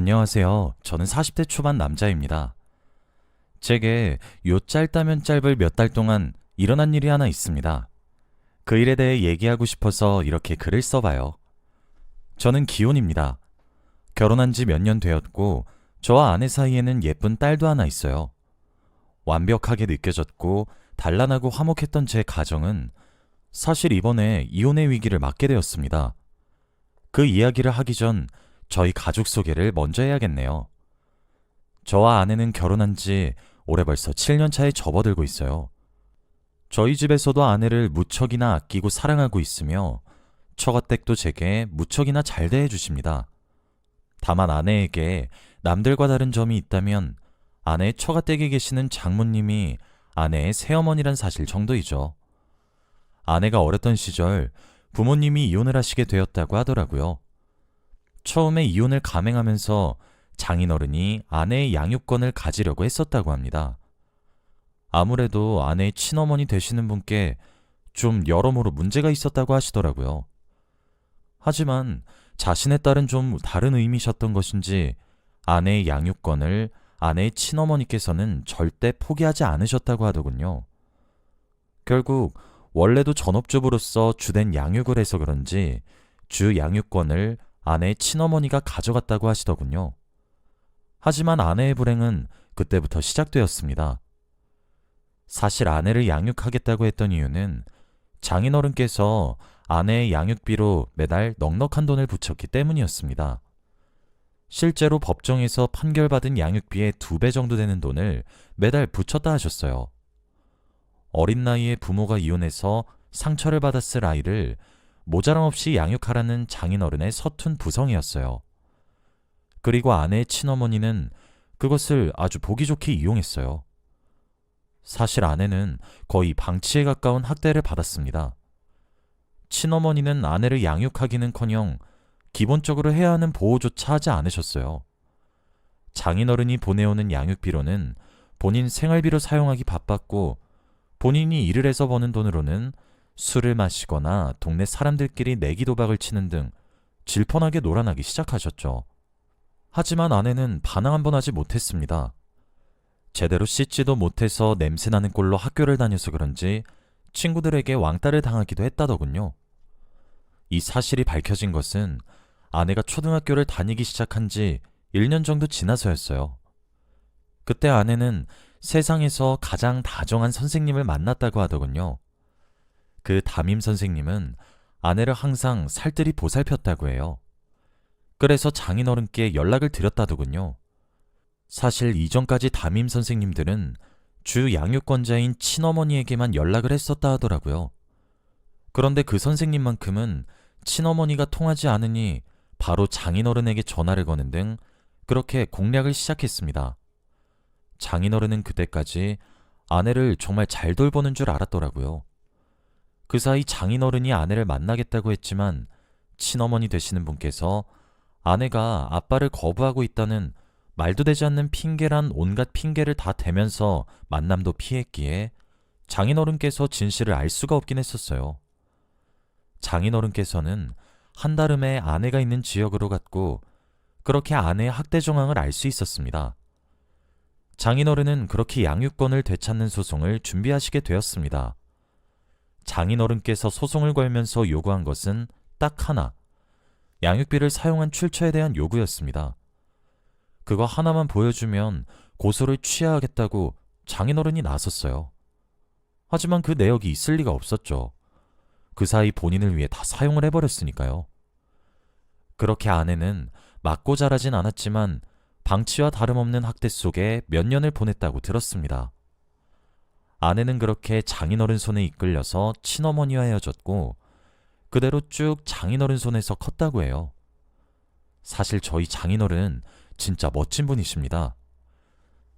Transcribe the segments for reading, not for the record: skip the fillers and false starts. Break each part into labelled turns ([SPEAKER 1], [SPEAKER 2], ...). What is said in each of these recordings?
[SPEAKER 1] 안녕하세요. 저는 40대 초반 남자입니다. 제게 요 짧다면 짧을 몇 달 동안 일어난 일이 하나 있습니다. 그 일에 대해 얘기하고 싶어서 이렇게 글을 써봐요. 저는 기혼입니다. 결혼한 지 몇 년 되었고, 저와 아내 사이에는 예쁜 딸도 하나 있어요. 완벽하게 느껴졌고, 단란하고 화목했던 제 가정은 사실 이번에 이혼의 위기를 맞게 되었습니다. 그 이야기를 하기 전 저희 가족 소개를 먼저 해야겠네요. 저와 아내는 결혼한 지 올해 벌써 7년 차에 접어들고 있어요. 저희 집에서도 아내를 무척이나 아끼고 사랑하고 있으며 처가댁도 제게 무척이나 잘 대해주십니다. 다만 아내에게 남들과 다른 점이 있다면 아내의 처가댁에 계시는 장모님이 아내의 새어머니란 사실 정도이죠. 아내가 어렸던 시절 부모님이 이혼을 하시게 되었다고 하더라고요. 처음에 이혼을 감행하면서 장인어른이 아내의 양육권을 가지려고 했었다고 합니다. 아무래도 아내의 친어머니 되시는 분께 좀 여러모로 문제가 있었다고 하시더라고요. 하지만 자신의 딸은 좀 다른 의미셨던 것인지 아내의 양육권을 아내의 친어머니께서는 절대 포기하지 않으셨다고 하더군요. 결국 원래도 전업주부로서 주된 양육을 해서 그런지 주 양육권을 아내의 친어머니가 가져갔다고 하시더군요. 하지만 아내의 불행은 그때부터 시작되었습니다. 사실 아내를 양육하겠다고 했던 이유는 장인어른께서 아내의 양육비로 매달 넉넉한 돈을 붙였기 때문이었습니다. 실제로 법정에서 판결받은 양육비의 2배 정도 되는 돈을 매달 붙였다 하셨어요. 어린 나이에 부모가 이혼해서 상처를 받았을 아이를 모자람 없이 양육하라는 장인어른의 서툰 부성이었어요. 그리고 아내의 친어머니는 그것을 아주 보기 좋게 이용했어요. 사실 아내는 거의 방치에 가까운 학대를 받았습니다. 친어머니는 아내를 양육하기는커녕 기본적으로 해야 하는 보호조차 하지 않으셨어요. 장인어른이 보내오는 양육비로는 본인 생활비로 사용하기 바빴고 본인이 일을 해서 버는 돈으로는 술을 마시거나 동네 사람들끼리 내기 도박을 치는 등 질펀하게 놀아나기 시작하셨죠. 하지만 아내는 반항 한 번 하지 못했습니다. 제대로 씻지도 못해서 냄새나는 꼴로 학교를 다녀서 그런지 친구들에게 왕따를 당하기도 했다더군요. 이 사실이 밝혀진 것은 아내가 초등학교를 다니기 시작한 지 1년 정도 지나서였어요. 그때 아내는 세상에서 가장 다정한 선생님을 만났다고 하더군요. 그 담임 선생님은 아내를 항상 살뜰히 보살폈다고 해요. 그래서 장인어른께 연락을 드렸다더군요. 사실 이전까지 담임 선생님들은 주 양육권자인 친어머니에게만 연락을 했었다 하더라고요. 그런데 그 선생님만큼은 친어머니가 통하지 않으니 바로 장인어른에게 전화를 거는 등 그렇게 공략을 시작했습니다. 장인어른은 그때까지 아내를 정말 잘 돌보는 줄 알았더라고요. 그 사이 장인어른이 아내를 만나겠다고 했지만 친어머니 되시는 분께서 아내가 아빠를 거부하고 있다는 말도 되지 않는 핑계란 온갖 핑계를 다 대면서 만남도 피했기에 장인어른께서 진실을 알 수가 없긴 했었어요. 장인어른께서는 한달음에 아내가 있는 지역으로 갔고 그렇게 아내의 학대 정황을 알 수 있었습니다. 장인어른은 그렇게 양육권을 되찾는 소송을 준비하시게 되었습니다. 장인어른께서 소송을 걸면서 요구한 것은 딱 하나, 양육비를 사용한 출처에 대한 요구였습니다. 그거 하나만 보여주면 고소를 취하하겠다고 장인어른이 나섰어요. 하지만 그 내역이 있을 리가 없었죠. 그 사이 본인을 위해 다 사용을 해버렸으니까요. 그렇게 아내는 맞고 자라진 않았지만 방치와 다름없는 학대 속에 몇 년을 보냈다고 들었습니다. 아내는 그렇게 장인어른 손에 이끌려서 친어머니와 헤어졌고 그대로 쭉 장인어른 손에서 컸다고 해요. 사실 저희 장인어른 진짜 멋진 분이십니다.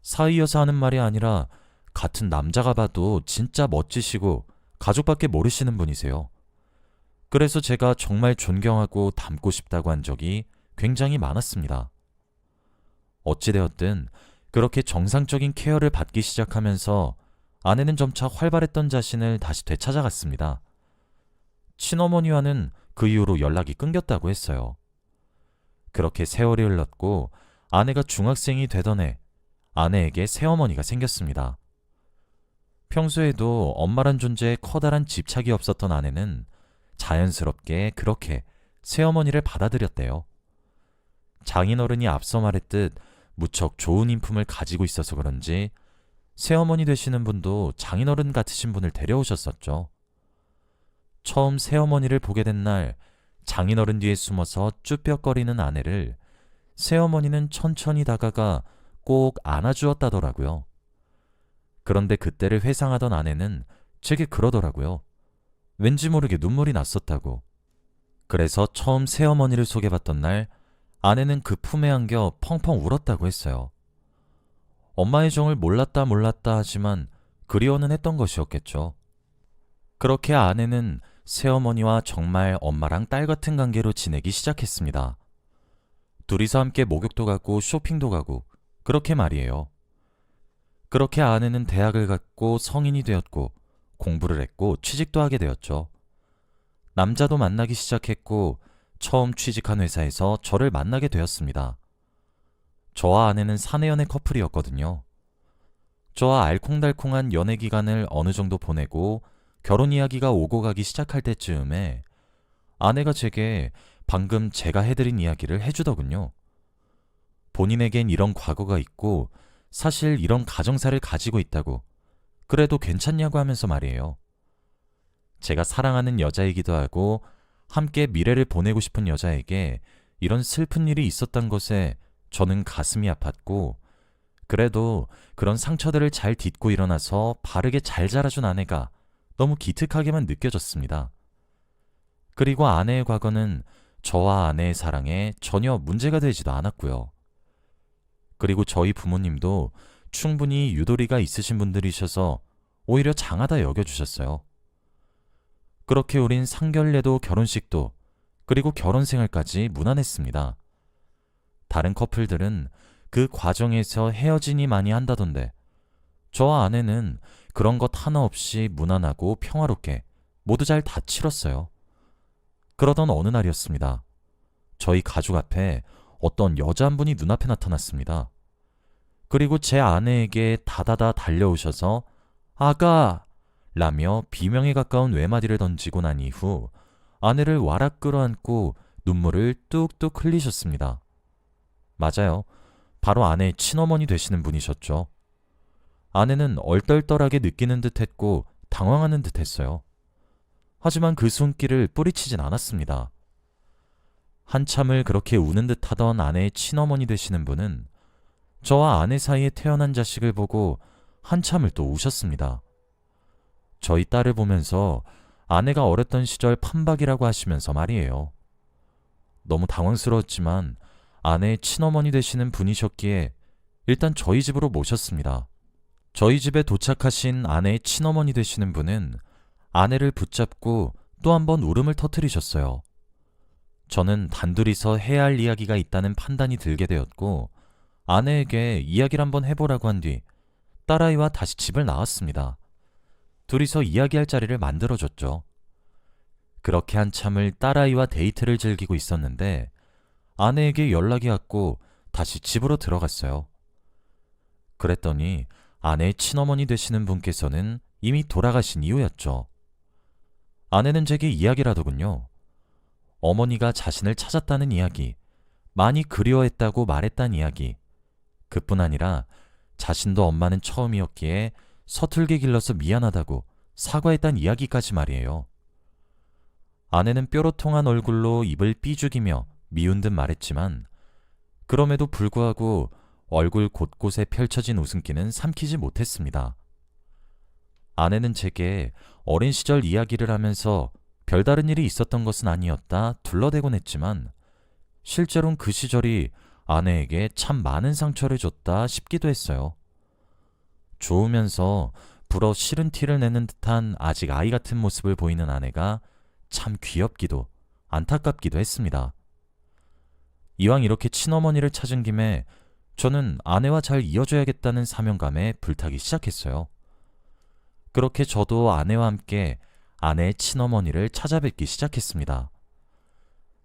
[SPEAKER 1] 사이여서 하는 말이 아니라 같은 남자가 봐도 진짜 멋지시고 가족밖에 모르시는 분이세요. 그래서 제가 정말 존경하고 닮고 싶다고 한 적이 굉장히 많았습니다. 어찌되었든 그렇게 정상적인 케어를 받기 시작하면서 아내는 점차 활발했던 자신을 다시 되찾아갔습니다. 친어머니와는 그 이후로 연락이 끊겼다고 했어요. 그렇게 세월이 흘렀고 아내가 중학생이 되던 해 아내에게 새어머니가 생겼습니다. 평소에도 엄마란 존재에 커다란 집착이 없었던 아내는 자연스럽게 그렇게 새어머니를 받아들였대요. 장인어른이 앞서 말했듯 무척 좋은 인품을 가지고 있어서 그런지 새어머니 되시는 분도 장인어른 같으신 분을 데려오셨었죠. 처음 새어머니를 보게 된 날 장인어른 뒤에 숨어서 쭈뼛거리는 아내를 새어머니는 천천히 다가가 꼭 안아주었다더라고요. 그런데 그때를 회상하던 아내는 제게 그러더라고요. 왠지 모르게 눈물이 났었다고. 그래서 처음 새어머니를 소개받던 날 아내는 그 품에 안겨 펑펑 울었다고 했어요. 엄마의 정을 몰랐다 하지만 그리워는 했던 것이었겠죠. 그렇게 아내는 새어머니와 정말 엄마랑 딸 같은 관계로 지내기 시작했습니다. 둘이서 함께 목욕도 가고 쇼핑도 가고 그렇게 말이에요. 그렇게 아내는 대학을 갔고 성인이 되었고 공부를 했고 취직도 하게 되었죠. 남자도 만나기 시작했고 처음 취직한 회사에서 저를 만나게 되었습니다. 저와 아내는 사내연애 커플이었거든요. 저와 알콩달콩한 연애 기간을 어느 정도 보내고 결혼 이야기가 오고 가기 시작할 때쯤에 아내가 제게 방금 제가 해드린 이야기를 해주더군요. 본인에겐 이런 과거가 있고 사실 이런 가정사를 가지고 있다고, 그래도 괜찮냐고 하면서 말이에요. 제가 사랑하는 여자이기도 하고 함께 미래를 보내고 싶은 여자에게 이런 슬픈 일이 있었던 것에 저는 가슴이 아팠고, 그래도 그런 상처들을 잘 딛고 일어나서 바르게 잘 자라준 아내가 너무 기특하게만 느껴졌습니다. 그리고 아내의 과거는 저와 아내의 사랑에 전혀 문제가 되지도 않았고요. 그리고 저희 부모님도 충분히 유도리가 있으신 분들이셔서 오히려 장하다 여겨주셨어요. 그렇게 우린 상견례도 결혼식도 그리고 결혼 생활까지 무난했습니다. 다른 커플들은 그 과정에서 헤어지니 많이 한다던데 저와 아내는 그런 것 하나 없이 무난하고 평화롭게 모두 잘 다 치렀어요. 그러던 어느 날이었습니다. 저희 가족 앞에 어떤 여자 한 분이 눈앞에 나타났습니다. 그리고 제 아내에게 다다다 달려오셔서 아가! 라며 비명에 가까운 외마디를 던지고 난 이후 아내를 와락 끌어안고 눈물을 뚝뚝 흘리셨습니다. 맞아요. 바로 아내의 친어머니 되시는 분이셨죠. 아내는 얼떨떨하게 느끼는 듯 했고 당황하는 듯 했어요. 하지만 그 손길을 뿌리치진 않았습니다. 한참을 그렇게 우는 듯 하던 아내의 친어머니 되시는 분은 저와 아내 사이에 태어난 자식을 보고 한참을 또 우셨습니다. 저희 딸을 보면서 아내가 어렸던 시절 판박이라고 하시면서 말이에요. 너무 당황스러웠지만 아내의 친어머니 되시는 분이셨기에 일단 저희 집으로 모셨습니다. 저희 집에 도착하신 아내의 친어머니 되시는 분은 아내를 붙잡고 또 한 번 울음을 터뜨리셨어요. 저는 단둘이서 해야 할 이야기가 있다는 판단이 들게 되었고 아내에게 이야기를 한번 해보라고 한 뒤 딸아이와 다시 집을 나왔습니다. 둘이서 이야기할 자리를 만들어줬죠. 그렇게 한참을 딸아이와 데이트를 즐기고 있었는데 아내에게 연락이 왔고 다시 집으로 들어갔어요. 그랬더니 아내의 친어머니 되시는 분께서는 이미 돌아가신 이유였죠. 아내는 제게 이야기를 하더군요. 어머니가 자신을 찾았다는 이야기, 많이 그리워했다고 말했다는 이야기, 그뿐 아니라 자신도 엄마는 처음이었기에 서툴게 길러서 미안하다고 사과했다는 이야기까지 말이에요. 아내는 뾰로통한 얼굴로 입을 삐죽이며 미운 듯 말했지만 그럼에도 불구하고 얼굴 곳곳에 펼쳐진 웃음기는 삼키지 못했습니다. 아내는 제게 어린 시절 이야기를 하면서 별다른 일이 있었던 것은 아니었다 둘러대곤 했지만 실제로는 그 시절이 아내에게 참 많은 상처를 줬다 싶기도 했어요. 좋으면서 불어 싫은 티를 내는 듯한 아직 아이 같은 모습을 보이는 아내가 참 귀엽기도 안타깝기도 했습니다. 이왕 이렇게 친어머니를 찾은 김에 저는 아내와 잘 이어줘야겠다는 사명감에 불타기 시작했어요. 그렇게 저도 아내와 함께 아내의 친어머니를 찾아뵙기 시작했습니다.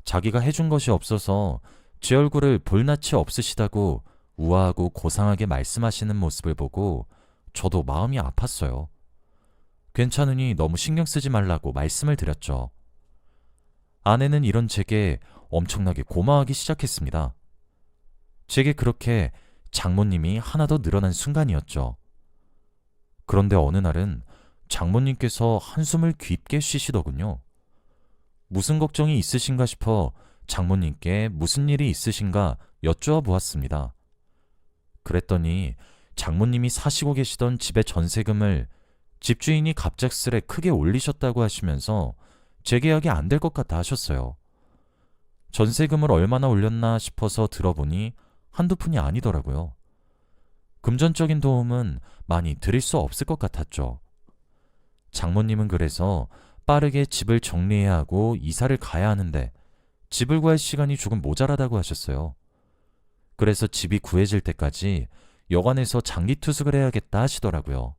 [SPEAKER 1] 자기가 해준 것이 없어서 제 얼굴을 볼 낯이 없으시다고 우아하고 고상하게 말씀하시는 모습을 보고 저도 마음이 아팠어요. 괜찮으니 너무 신경 쓰지 말라고 말씀을 드렸죠. 아내는 이런 제게 엄청나게 고마워하기 시작했습니다. 제게 그렇게 장모님이 하나 더 늘어난 순간이었죠. 그런데 어느 날은 장모님께서 한숨을 깊게 쉬시더군요. 무슨 걱정이 있으신가 싶어 장모님께 무슨 일이 있으신가 여쭈어 보았습니다. 그랬더니 장모님이 사시고 계시던 집의 전세금을 집주인이 갑작스레 크게 올리셨다고 하시면서 재계약이 안 될 것 같다 하셨어요. 전세금을 얼마나 올렸나 싶어서 들어보니 한두 푼이 아니더라고요. 금전적인 도움은 많이 드릴 수 없을 것 같았죠. 장모님은 그래서 빠르게 집을 정리해야 하고 이사를 가야 하는데 집을 구할 시간이 조금 모자라다고 하셨어요. 그래서 집이 구해질 때까지 여관에서 장기 투숙을 해야겠다 하시더라고요.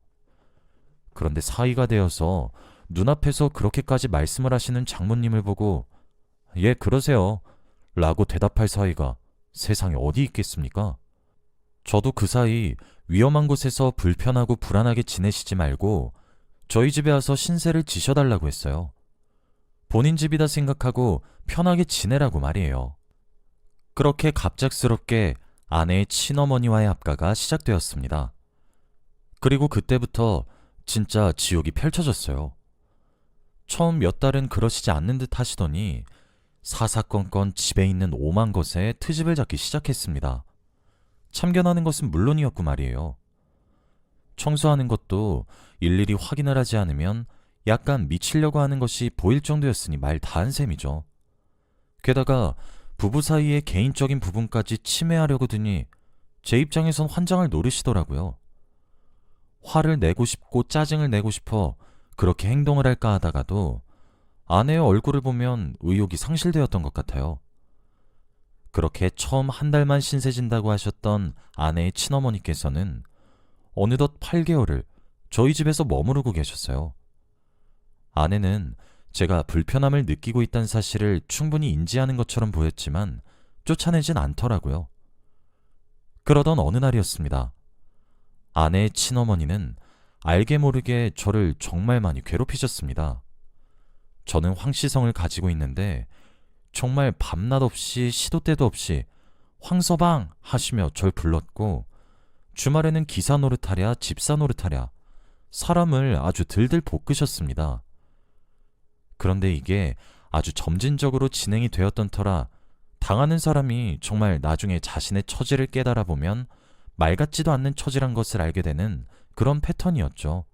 [SPEAKER 1] 그런데 사위가 되어서 눈앞에서 그렇게까지 말씀을 하시는 장모님을 보고 예, 그러세요 라고 대답할 사위가 세상에 어디 있겠습니까? 저도 그 사이 위험한 곳에서 불편하고 불안하게 지내시지 말고 저희 집에 와서 신세를 지셔달라고 했어요. 본인 집이다 생각하고 편하게 지내라고 말이에요. 그렇게 갑작스럽게 아내의 친어머니와의 합가가 시작되었습니다. 그리고 그때부터 진짜 지옥이 펼쳐졌어요. 처음 몇 달은 그러시지 않는 듯 하시더니 사사건건 집에 있는 오만 것에 트집을 잡기 시작했습니다. 참견하는 것은 물론이었고 말이에요. 청소하는 것도 일일이 확인을 하지 않으면 약간 미치려고 하는 것이 보일 정도였으니 말 다한 셈이죠. 게다가 부부 사이의 개인적인 부분까지 침해하려고 드니 제 입장에선 환장을 노리시더라고요. 화를 내고 싶고 짜증을 내고 싶어 그렇게 행동을 할까 하다가도 아내의 얼굴을 보면 의욕이 상실되었던 것 같아요. 그렇게 처음 한 달만 신세진다고 하셨던 아내의 친어머니께서는 어느덧 8개월을 저희 집에서 머무르고 계셨어요. 아내는 제가 불편함을 느끼고 있다는 사실을 충분히 인지하는 것처럼 보였지만 쫓아내진 않더라고요. 그러던 어느 날이었습니다. 아내의 친어머니는 알게 모르게 저를 정말 많이 괴롭히셨습니다. 저는 황씨성을 가지고 있는데 정말 밤낮 없이 시도 때도 없이 황서방 하시며 절 불렀고 주말에는 기사 노릇하랴 집사 노릇하랴 사람을 아주 들들 볶으셨습니다. 그런데 이게 아주 점진적으로 진행이 되었던 터라 당하는 사람이 정말 나중에 자신의 처지를 깨달아 보면 말 같지도 않는 처지란 것을 알게 되는 그런 패턴이었죠.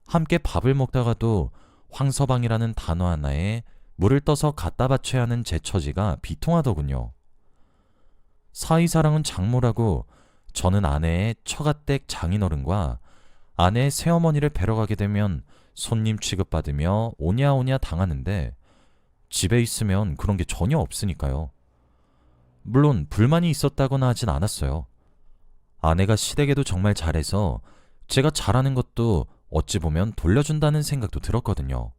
[SPEAKER 1] 함께 밥을 먹다가도 황서방이라는 단어 하나에 물을 떠서 갖다 바쳐야 하는 제 처지가 비통하더군요. 사위사랑은 장모라고 저는 아내의 처가댁 장인어른과 아내의 새어머니를 뵈러 가게 되면 손님 취급받으며 오냐오냐 당하는데 집에 있으면 그런 게 전혀 없으니까요. 물론 불만이 있었다거나 하진 않았어요. 아내가 시댁에도 정말 잘해서 제가 잘하는 것도 어찌 보면 돌려준다는 생각도 들었거든요.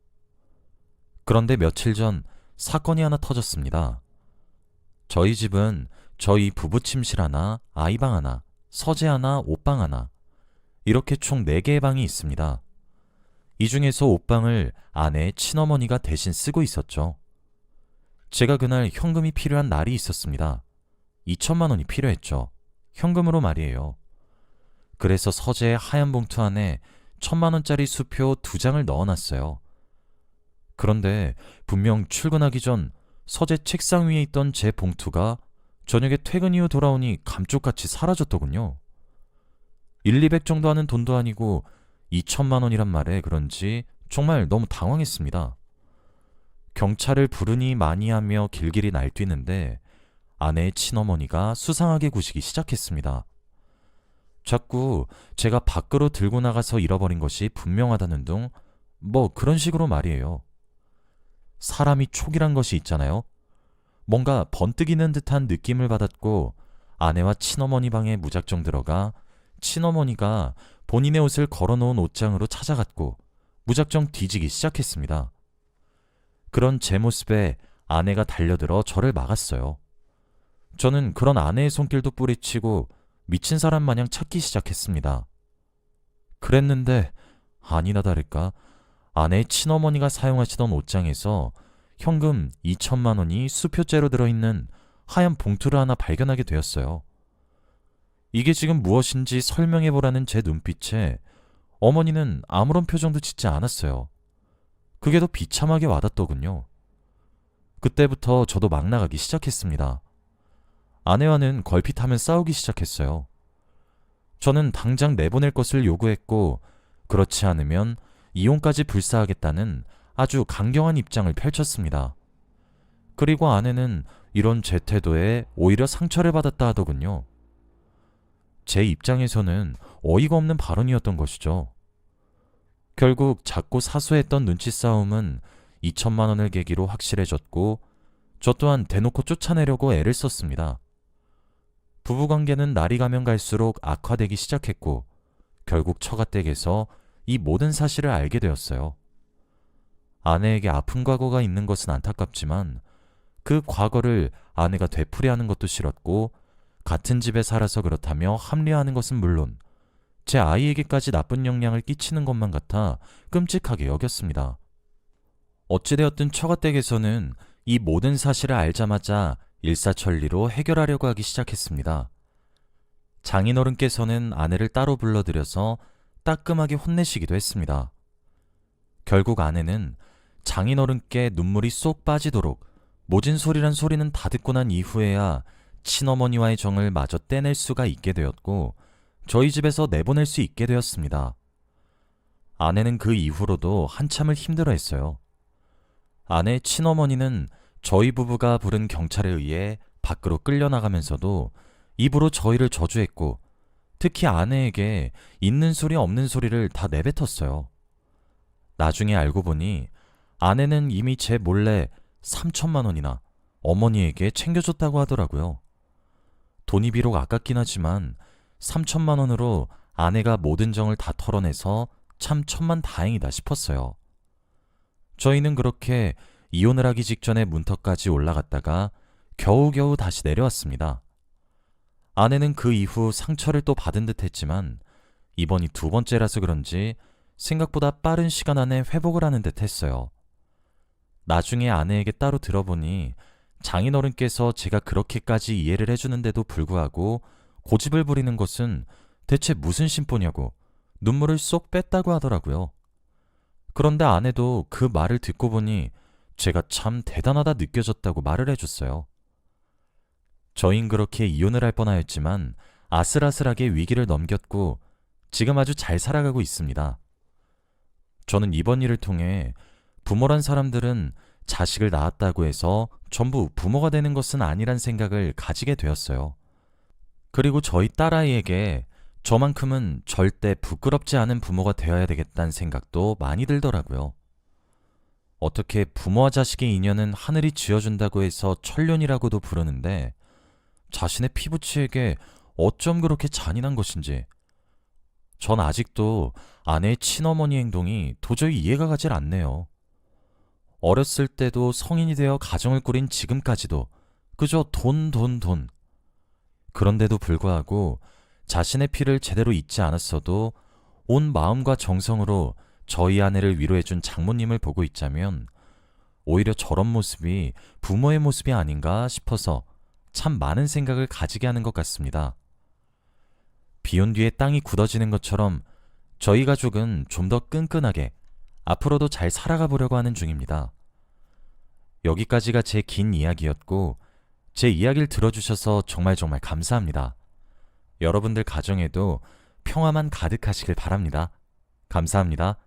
[SPEAKER 1] 그런데 며칠 전 사건이 하나 터졌습니다. 저희 집은 저희 부부 침실 하나, 아이방 하나, 서재 하나, 옷방 하나 이렇게 총 4개의 방이 있습니다. 이 중에서 옷방을 아내의 친어머니가 대신 쓰고 있었죠. 제가 그날 현금이 필요한 날이 있었습니다. 2천만 원이 필요했죠. 현금으로 말이에요. 그래서 서재의 하얀 봉투 안에 1,000만 원짜리 수표 2장을 넣어놨어요. 그런데 분명 출근하기 전 서재 책상 위에 있던 제 봉투가 저녁에 퇴근 이후 돌아오니 감쪽같이 사라졌더군요. 1, 200 정도 하는 돈도 아니고 2천만 원이란 말에 그런지 정말 너무 당황했습니다. 경찰을 부르니 많이 하며 길길이 날뛰는데 아내의 친어머니가 수상하게 구시기 시작했습니다. 자꾸 제가 밖으로 들고 나가서 잃어버린 것이 분명하다는 둥 뭐 그런 식으로 말이에요. 사람이 촉이란 것이 있잖아요. 뭔가 번뜩이는 듯한 느낌을 받았고 아내와 친어머니 방에 무작정 들어가 친어머니가 본인의 옷을 걸어놓은 옷장으로 찾아갔고 무작정 뒤지기 시작했습니다. 그런 제 모습에 아내가 달려들어 저를 막았어요. 저는 그런 아내의 손길도 뿌리치고 미친 사람 마냥 찾기 시작했습니다. 그랬는데 아니나 다를까 아내의 친어머니가 사용하시던 옷장에서 현금 2천만 원이 수표째로 들어있는 하얀 봉투를 하나 발견하게 되었어요. 이게 지금 무엇인지 설명해보라는 제 눈빛에 어머니는 아무런 표정도 짓지 않았어요. 그게 더 비참하게 와닿더군요. 그때부터 저도 막 나가기 시작했습니다. 아내와는 걸핏하면 싸우기 시작했어요. 저는 당장 내보낼 것을 요구했고 그렇지 않으면 이혼까지 불사하겠다는 아주 강경한 입장을 펼쳤습니다. 그리고 아내는 이런 제 태도에 오히려 상처를 받았다 하더군요. 제 입장에서는 어이가 없는 발언이었던 것이죠. 결국 작고 사소했던 눈치 싸움은 2천만 원을 계기로 확실해졌고 저 또한 대놓고 쫓아내려고 애를 썼습니다. 부부관계는 날이 가면 갈수록 악화되기 시작했고 결국 처가댁에서 이 모든 사실을 알게 되었어요. 아내에게 아픈 과거가 있는 것은 안타깝지만 그 과거를 아내가 되풀이하는 것도 싫었고 같은 집에 살아서 그렇다며 합리화하는 것은 물론 제 아이에게까지 나쁜 영향을 끼치는 것만 같아 끔찍하게 여겼습니다. 어찌되었든 처가댁에서는 이 모든 사실을 알자마자 일사천리로 해결하려고 하기 시작했습니다. 장인어른께서는 아내를 따로 불러들여서 따끔하게 혼내시기도 했습니다. 결국 아내는 장인어른께 눈물이 쏙 빠지도록 모진 소리란 소리는 다 듣고 난 이후에야 친어머니와의 정을 마저 떼낼 수가 있게 되었고 저희 집에서 내보낼 수 있게 되었습니다. 아내는 그 이후로도 한참을 힘들어했어요. 아내의 친어머니는 저희 부부가 부른 경찰에 의해 밖으로 끌려나가면서도 입으로 저희를 저주했고 특히 아내에게 있는 소리 없는 소리를 다 내뱉었어요. 나중에 알고 보니 아내는 이미 제 몰래 3천만 원이나 어머니에게 챙겨줬다고 하더라고요. 돈이 비록 아깝긴 하지만 3천만 원으로 아내가 모든 정을 다 털어내서 참 천만다행이다 싶었어요. 저희는 그렇게 이혼을 하기 직전에 문턱까지 올라갔다가 겨우겨우 다시 내려왔습니다. 아내는 그 이후 상처를 또 받은 듯 했지만 이번이 두 번째라서 그런지 생각보다 빠른 시간 안에 회복을 하는 듯 했어요. 나중에 아내에게 따로 들어보니 장인어른께서 제가 그렇게까지 이해를 해주는데도 불구하고 고집을 부리는 것은 대체 무슨 심보냐고 눈물을 쏙 뺐다고 하더라고요. 그런데 아내도 그 말을 듣고 보니 제가 참 대단하다 느껴졌다고 말을 해줬어요. 저흰 그렇게 이혼을 할 뻔하였지만 아슬아슬하게 위기를 넘겼고 지금 아주 잘 살아가고 있습니다. 저는 이번 일을 통해 부모란 사람들은 자식을 낳았다고 해서 전부 부모가 되는 것은 아니란 생각을 가지게 되었어요. 그리고 저희 딸아이에게 저만큼은 절대 부끄럽지 않은 부모가 되어야 되겠다는 생각도 많이 들더라고요. 어떻게 부모와 자식의 인연은 하늘이 지어준다고 해서 천륜이라고도 부르는데 자신의 피부치에게 어쩜 그렇게 잔인한 것인지 전 아직도 아내의 친어머니 행동이 도저히 이해가 가질 않네요. 어렸을 때도 성인이 되어 가정을 꾸린 지금까지도 그저 돈. 그런데도 불구하고 자신의 피를 제대로 잊지 않았어도 온 마음과 정성으로 저희 아내를 위로해준 장모님을 보고 있자면 오히려 저런 모습이 부모의 모습이 아닌가 싶어서 참 많은 생각을 가지게 하는 것 같습니다. 비온 뒤에 땅이 굳어지는 것처럼 저희 가족은 좀 더 끈끈하게 앞으로도 잘 살아가 보려고 하는 중입니다. 여기까지가 제 긴 이야기였고 제 이야기를 들어주셔서 정말 감사합니다. 여러분들 가정에도 평화만 가득하시길 바랍니다. 감사합니다.